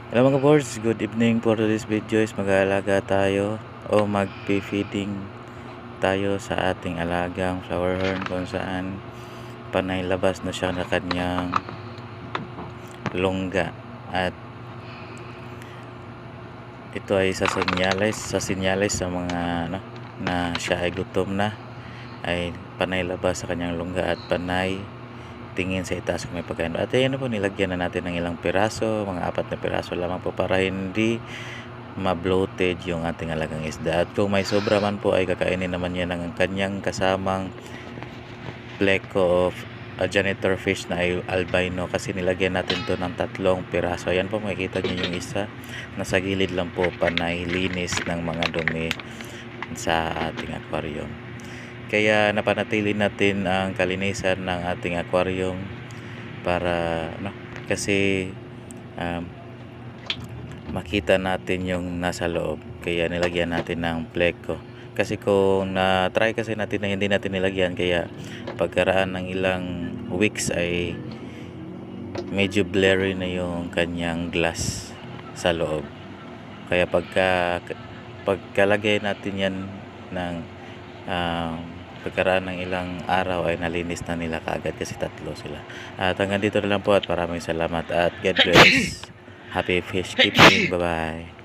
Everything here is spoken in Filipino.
Hello mga boards, good evening. For this video is mag-aalaga tayo o mag-feeding tayo sa ating alagang flower horn kung saan panay labas na siya na kanyang lungga, at ito ay sa senyales sa mga na siya ay gutom na, ay panay labas sa kanyang lungga at panay tingin sa itaas kung may pagkain. At ayan po, nilagyan na natin ng ilang piraso, mga 4 na piraso lamang po para hindi ma-bloated yung ating alagang isda. At kung may sobra man po ay kakainin naman yan ng kanyang kasamang pleco of janitor fish na ay albino, kasi nilagyan natin to ng 3 piraso. Ayan po, makikita nyo yung isa nasa gilid lang po, panay linis ng mga dumi sa ating aquarium. Kaya napanatili natin ang kalinisan ng ating aquarium para kasi makita natin yung nasa loob. Kaya nilagyan natin ng pleco. Kasi kung na-try kasi natin na hindi natin nilagyan, kaya pagkaraan ng ilang weeks ay medyo blurry na yung kanyang glass sa loob. Kaya pagkalagay natin yan ng pagkaraan ng ilang araw ay nalinis na nila kaagad, kasi 3 sila. At hanggang dito na lang po, at maraming salamat at God bless. Happy fish keeping. Bye bye.